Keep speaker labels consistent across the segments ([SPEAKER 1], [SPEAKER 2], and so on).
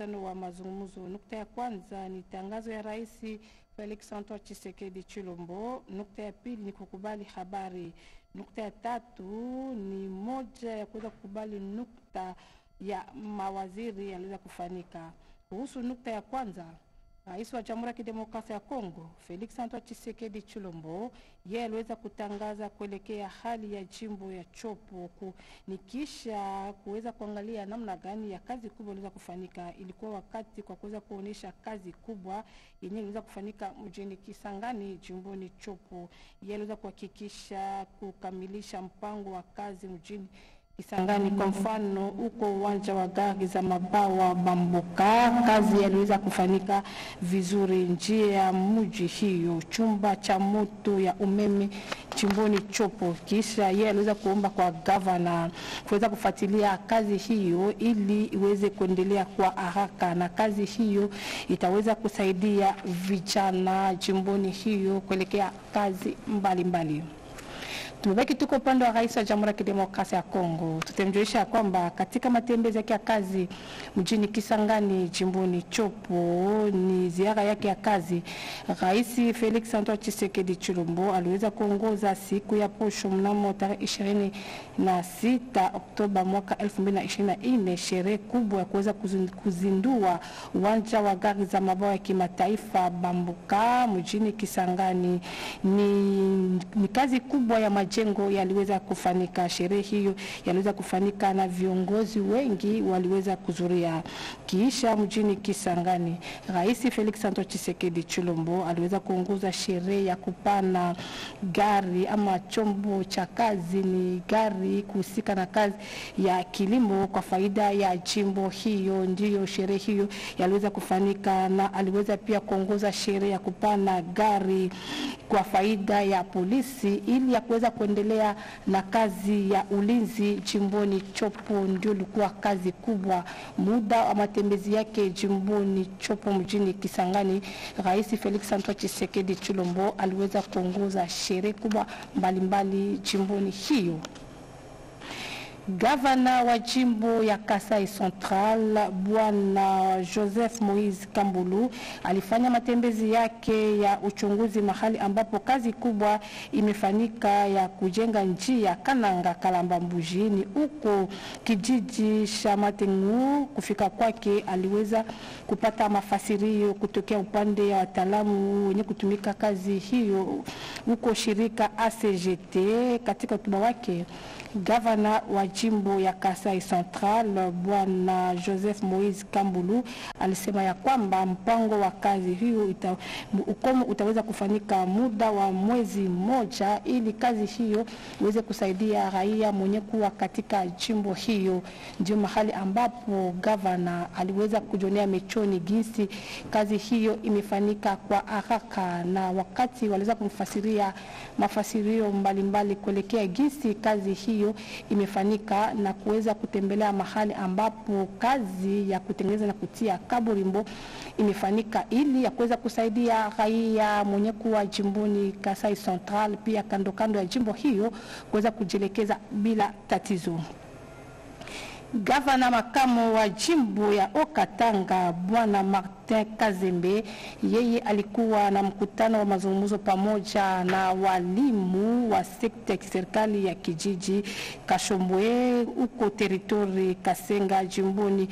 [SPEAKER 1] mkutano wa mazungumzo. Nukta ya kwanza ni tangazo ya Rais Felix Antoine Tshisekedi Tshilombo. Nukta ya pili ni kukubali habari. Nukta ya tatu ni moja ya kuweza kukubali nukta ya mawaziri yaliweza kufanyika. Kuhusu nukta ya kwanza, Rais wa Jamhuri ya Kidemokrasia ya Kongo Felix Antoine Tshisekedi Tshilombo yeye aliweza kutangaza kuelekea hali ya jimbo ya Chopo nikisha kuweza kuangalia namna gani ya kazi kubwa iliweza kufanyika. Ilikuwa wakati kwa kuweza kuonesha kazi kubwa yenye iliweza kufanyika mjini Kisangani jimboni Chopo. Yeye aliweza kuhakikisha kukamilisha mpango wa kazi mjini Kisangani. Kwa mfano uko uwanja wa gari za mabawa Bamboka, kazi yaliweza kufanyika vizuri. Njia ya mji hiyo, chumba cha moto ya umeme jimboni Chopo. Kisha yeye aliweza kuomba kwa governor kuweza kufuatilia kazi hiyo ili iweze kuendelea kwa haraka, na kazi hiyo itaweza kusaidia vijana jimboni hiyo kuelekea kazi mbalimbali. Tumebaki tuko upande wa Rais wa Jamhuri ya Kidemokrasia ya Kongo. Tutemjulisha kwamba katika matembezi yake ya kazi mjini Kisangani jimboni Chopo, ni ziara yake ya kazi, Rais Felix Antoine Tshisekedi Tshilombo aliweza kuongoza siku ya posho mnamo tarehe 26 Oktoba mwaka 2024 sherehe kubwa ya kuweza kuzindua uwanja wa gari za mabawa ya kimataifa Bamboka mjini Kisangani. Ni kazi kubwa ya majengo yaliweza kufanyika. Sherehe hiyo yaliweza kufanyika na viongozi wengi waliweza kuzuria. Kisha mjini Kisangani, Rais Felix Antoine Tshisekedi Tshilombo aliweza kuongoza sherehe ya kupana gari ama chombo cha kazi, ni gari kuhusika na kazi ya kilimo kwa faida ya jimbo hiyo. Ndiyo sherehe hiyo yaliweza kufanyika, na aliweza pia kuongoza sherehe ya kupana gari kwa faida ya polisi ili ya kuweza kuendelea na kazi ya ulinzi jimboni Chopo. Ndio ilikuwa kazi kubwa. Muda wa matembezi yake jimboni Chopo mjini Kisangani, Rais Felix Antoine Tshisekedi Tshilombo aliweza kuongoza sherehe kubwa mbalimbali jimboni hiyo. Gavana wa jimbo ya Kasai Central Bwana Joseph Moise Kambulu alifanya matembezi yake ya uchunguzi mahali ambapo kazi kubwa imefanyika ya kujenga njia Kananga Kalamba Mbujini huko kijiji cha Matengu. Kufika kwake aliweza kupata mafasirio kutokea upande ya wataalamu wenye kutumika kazi hiyo huko shirika ACGT. Katika hotuba wake, Gavana wa jimbo ya Kasai Central Bwana Joseph Moise Kambulu alisema ya kwamba mpango wa kazi hiyo utaweza kufanyika muda wa mwezi mmoja ili kazi hiyo iweze kusaidia raia mwenye kuwa katika jimbo hiyo. Ndio mahali ambapo gavana aliweza kujionea mechoni jinsi kazi hiyo imefanyika kwa haraka, na wakati waliweza kumfasiria mafasirio mbalimbali kuelekea jinsi kazi hiyo imefanyika na kuweza kutembelea mahali ambapo kazi ya kutengeneza na kutia kaburimbo imefanyika ili ya kuweza kusaidia raia mwenye kuwa jimboni Kasai Central pia kando kando ya jimbo hiyo kuweza kujielekeza bila tatizo. Gavana makamu wa jimbo ya Okatanga Bwana Martin Kazembe yeye alikuwa na mkutano wa mazungumzo pamoja na walimu wa sekta ya serikali ya kijiji Kashombwe huko teritori Kasenga jimboni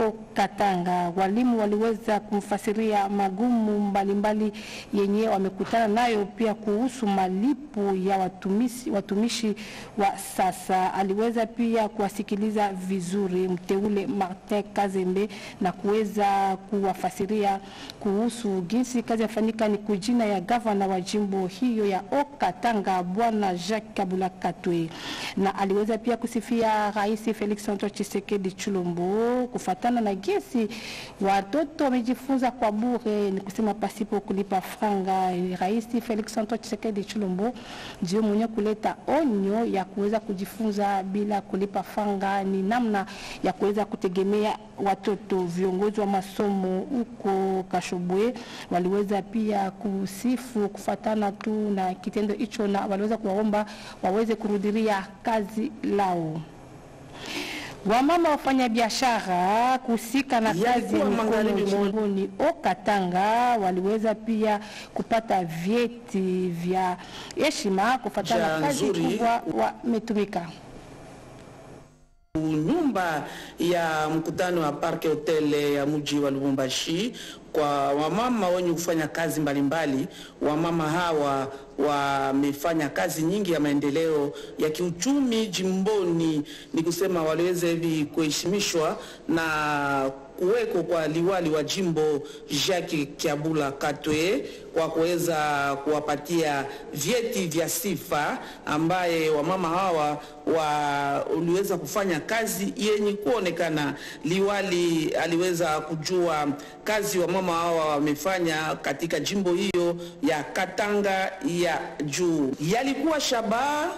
[SPEAKER 1] Okatanga. Walimu waliweza kumfasiria magumu mbalimbali yenye wamekutana nayo, pia kuhusu malipo ya watumishi wa sasa. Aliweza pia kuwasikiliza vizuri mteule Martin Kazembe na kuweza kuwafasiria kuhusu jinsi kazi yafanyika ni kujina ya gavana wa jimbo hiyo ya Okatanga Bwana Jacques Kabula Katwe, na aliweza pia kusifia Rais Felix Antoine Tshisekedi Tshilombo kufuatana na jinsi watoto wamejifunza kwa bure, ni kusema pasipo kulipa franga. Rais Felix Antoine Tshisekedi Tshilombo ndio mwenye kuleta onyo ya kuweza kujifunza bila kulipa franga, ni namna ya kuweza kutegemea watoto. Viongozi wa masomo huko Kashobwe waliweza pia kusifu kufuatana tu na kitendo hicho, na waliweza kuwaomba waweze kurudilia kazi lao. Wamama wafanya biashara kusika na kazi mikono jimboni Okatanga waliweza pia kupata vyeti vya heshima kufuatana na kazi kubwa wametumika.
[SPEAKER 2] Nyumba ya mkutano wa Park Hotel ya mji wa Lubumbashi kwa wamama wenye kufanya kazi mbalimbali. Wamama hawa wamefanya kazi nyingi ya maendeleo ya kiuchumi jimboni, ni kusema waliweza hivi kuheshimishwa na kuweko kwa liwali wa jimbo Jacques Kiabula Katwe kwa kuweza kuwapatia vyeti vya sifa, ambaye wamama hawa waliweza kufanya kazi yenye kuonekana. Liwali aliweza kujua kazi wamama hawa wamefanya katika jimbo hiyo ya Katanga ya juu. Yalikuwa shabaha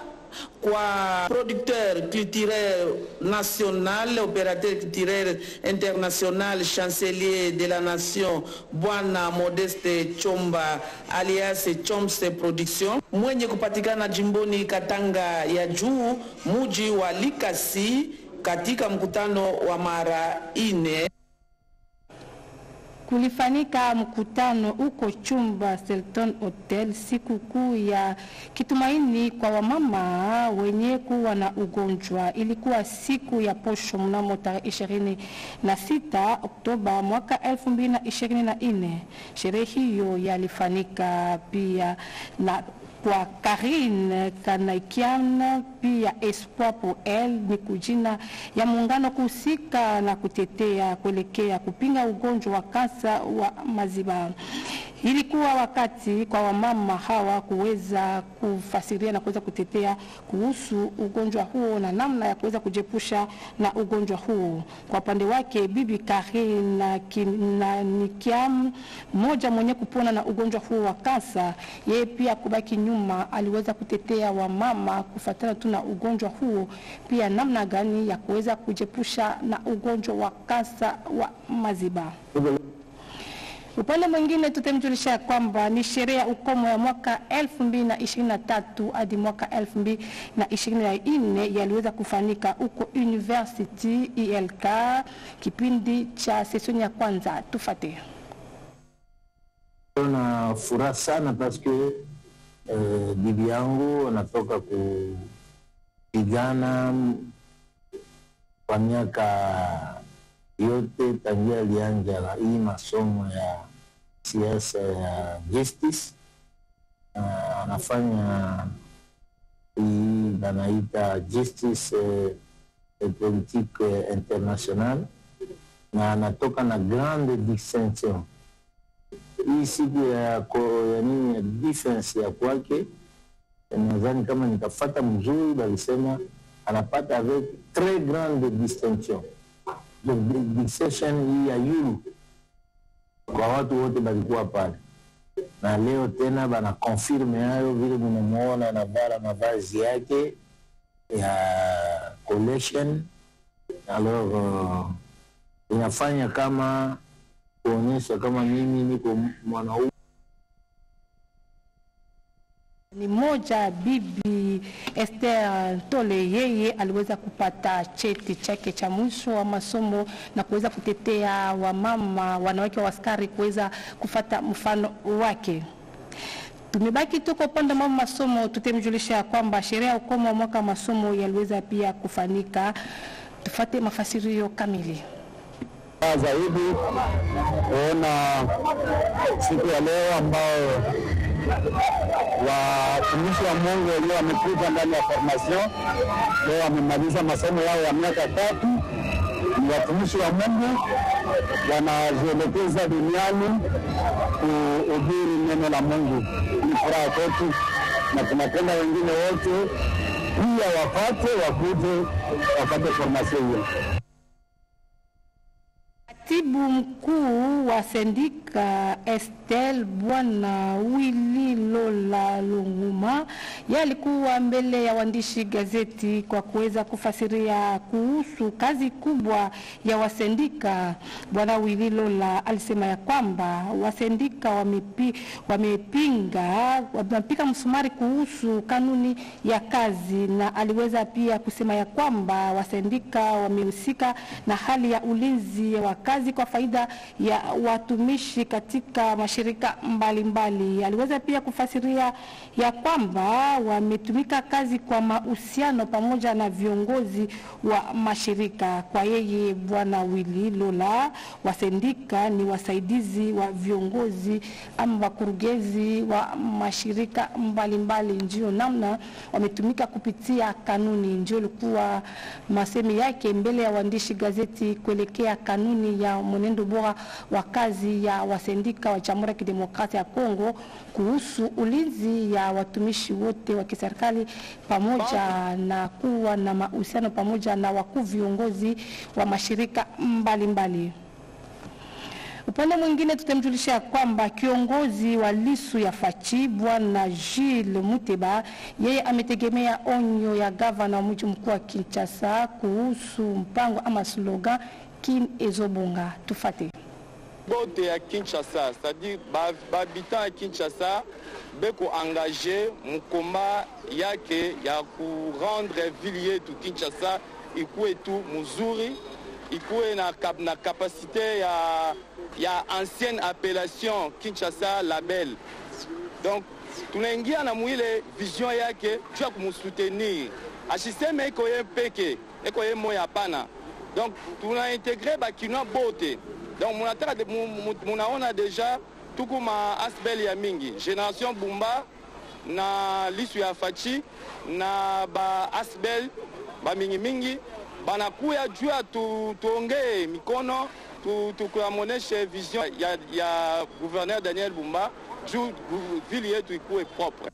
[SPEAKER 2] kwa producteur culturel national, opérateur culturel international, chancelier de la nation Bwana Modeste Chomba alias Chomse Production, mwenye kupatikana jimboni Katanga ya juu, muji wa Likasi, katika mkutano wa mara ine.
[SPEAKER 1] Kulifanyika mkutano uko chumba Selton Hotel siku kuu ya kitumaini kwa wamama wenye kuwa na ugonjwa. Ilikuwa siku ya posho mnamo tarehe 26 Oktoba mwaka 2024. Sherehe hiyo yalifanyika pia na kwa Karine Kanaikian pia Espoir pour elle, ni kujina ya muungano kusika na kutetea kuelekea kupinga ugonjwa wa kansa wa maziba. Ilikuwa wakati kwa wamama hawa kuweza kufasiria na kuweza kutetea kuhusu ugonjwa huo na namna ya kuweza kujepusha na ugonjwa huo. Kwa upande wake Bibi Karine Kanaikian, mmoja mwenye kupona na ugonjwa huo wa kansa, yeye pia kubaki nyuma, aliweza kutetea wamama kufuatana tu na ugonjwa huo, pia namna gani ya kuweza kujepusha na ugonjwa wa kansa wa maziba. Upande mwingine tutemjulisha kwamba ni sherehe ya ukomo ya mwaka 2023 hadi mwaka 2024 yaliweza kufanyika huko University ILK, kipindi cha session ya kwanza. Tufate.
[SPEAKER 3] Na furaha sana paske bibi yangu anatoka kupigana kwa miaka yote tangia alianja hii masomo ya siasa ya justice. Anafanya hii banaita justice politique internationale na anatoka na grande distinction. Hii siku ya nini ya defense ya kwake, nadhani kama nitafata mzuri balisema anapata avec très grande distinction. Donc distinction hii ya yulu kwa watu wote balikuwa pale, na leo tena bana confirme hayo vile mnamuona anavaa mavazi yake ya collection. Alors inafanya kama kuonyesha kama mimi niko mwanaume.
[SPEAKER 1] Ni moja Bibi Esther Tole, yeye aliweza kupata cheti chake cha mwisho wa masomo na kuweza kutetea wamama wanawake wa askari kuweza kufata mfano wake. Tumebaki tuko upande wa masomo, tutemjulisha kwamba sherehe ya ukomo wa mwaka masomo yaliweza pia kufanyika. Tufate mafasirio kamili.
[SPEAKER 4] Zaidi kuona siku ya leo ambao watumishi wa Mungu leo wamekuja ndani ya formation. Leo wamemaliza masomo yao ya miaka 3. Ni watumishi wa Mungu wanajielekeza duniani kuhubiri neno la Mungu. Ni furaha kwetu na tunapenda wengine wote pia wakuje wapate formation hiyo.
[SPEAKER 1] Katibu mkuu wa sendika Estel Bwana Willy Lola Lunguma yalikuwa mbele ya waandishi gazeti kwa kuweza kufasiria kuhusu kazi kubwa ya wasendika. Bwana Willy Lola alisema ya kwamba wasendika wamepika msumari kuhusu kanuni ya kazi, na aliweza pia kusema ya kwamba wasendika wamehusika na hali ya ulinzi wa kazi kwa faida ya watumishi katika mashirika mbalimbali. Aliweza pia kufasiria ya kwamba wametumika kazi kwa mahusiano pamoja na viongozi wa mashirika. Kwa yeye Bwana Willy Lola, wasendika ni wasaidizi wa viongozi ama wakurugenzi wa mashirika mbalimbali, ndio namna wametumika kupitia kanuni. Ndio ilikuwa masemi yake mbele ya waandishi gazeti kuelekea kanuni ya mwenendo bora wa kazi ya wasendika wa Jamhuri ya Kidemokrasia ya Kongo kuhusu ulinzi ya watumishi wote wa kiserikali pamoja na kuwa na mahusiano pamoja na wakuu viongozi wa mashirika mbalimbali. Upande mwingine tutamjulisha kwamba kiongozi wa Lisu ya Fachi Bwana Gilles Muteba yeye ametegemea onyo ya gavana wa mji mkuu wa Kinshasa kuhusu mpango ama slogan Kin Ezobonga. Tufate.
[SPEAKER 5] Bote ya Kinshasa, c'est-à-dire habitants ya Kinshasa beko engagé mukoma yake ya ku rendre ville yetu Kinshasa ikuwe tu muzuri, ikuwe na capacité ya ancienne appellation Kinshasa label. Donc tunaingia na mwile vision yake juu ya kumsoutenir. Asiseme iko ye peke, iko ye moya pana. Donc tunaintegre bakina bote. Donc munaona déjà tuku ma asbel ya mingi Génération Bumba na Lisu ya Fachi na ba asbel ba mingi banakuya juu ya tuongee mikono tukuamoneshe vision ya gouverneur Daniel Bumba juu ville yetu ikuwe propre.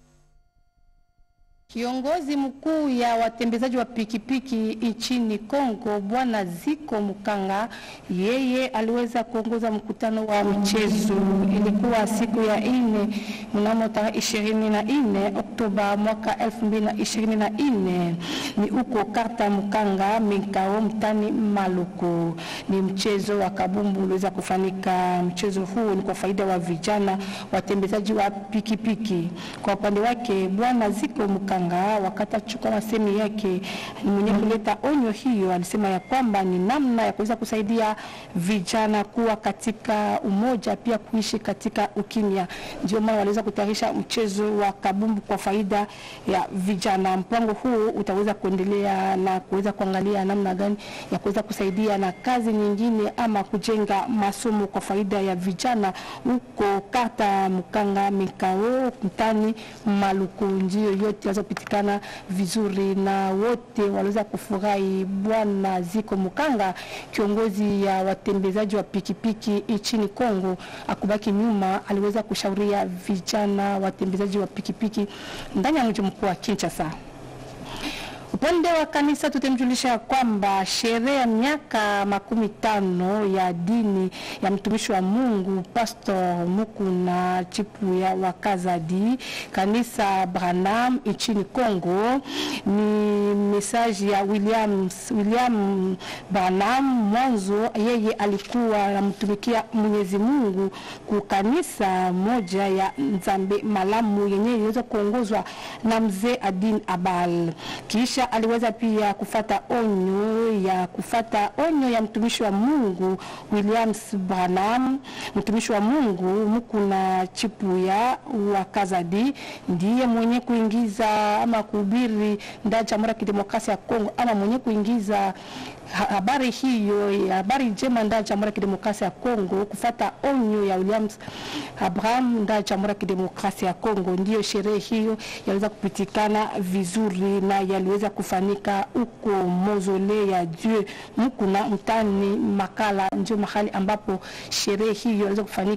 [SPEAKER 1] Kiongozi mkuu ya watembezaji wa pikipiki nchini Kongo Bwana Ziko Mukanga yeye aliweza kuongoza mkutano wa michezo. Ilikuwa siku ya 4 mnamo tarehe 24 Oktoba mwaka 2024 ni uko Karta Mukanga Minkao mtani Maluku. Ni mchezo wa kabumbu uliweza kufanyika. Mchezo huu ni kwa faida wa vijana watembezaji wa pikipiki. Kwa upande wake Bwana Ziko Mukanga wakati achukua masemi yake mwenye kuleta onyo hiyo alisema ya kwamba ni namna ya kuweza kusaidia vijana kuwa katika umoja pia kuishi katika ukimya. Ndio maana waliweza kutayarisha mchezo wa kabumbu kwa faida ya vijana. Mpango huu utaweza kuendelea na kuweza kuangalia namna gani ya kuweza kusaidia na kazi nyingine ama kujenga masomo kwa faida ya vijana huko Karta Mukanga Mikao mtani Maluku. Ndio yote yazopitikana vizuri na wote waliweza kufurahi. Bwana Ziko Mukanga kiongozi ya watembezaji wa pikipiki nchini Kongo akubaki nyuma, aliweza kushauria vijana watembezaji wa pikipiki ndani ya mji mkuu wa Kinshasa. Upande wa kanisa tutemjulisha kwamba sherehe ya miaka 15 ya dini ya mtumishi wa Mungu Pastor Mukuna Chipu ya Wakazadi kanisa Branham nchini Kongo ni message ya William Branham. Mwanzo yeye alikuwa anamtumikia Mwenyezi Mungu ku kanisa moja ya Nzambe Malamu yenye iliweza kuongozwa na mzee Adin Abal. Kisha aliweza pia kufata onyo ya mtumishi wa Mungu Williams Branham. Mtumishi wa Mungu Mukuna Chipu ya Wakazadi ndiye mwenye kuingiza ama kuhubiri ndani ya Jamhuri ya Kidemokrasia ya Kongo ama mwenye kuingiza habari hiyo, habari njema ndani ya Jamhuri ya Kidemokrasia ya Kongo kufata onyo ya Williams Abraham ndani ya Jamhuri ya Kidemokrasia ya Kongo. Ndiyo sherehe hiyo yaliweza kupitikana vizuri na yaliweza kufanyika huko Mausolée ya Dieu Mukuna mtani Makala, ndio mahali ambapo sherehe hiyo yaliweza kufanyika.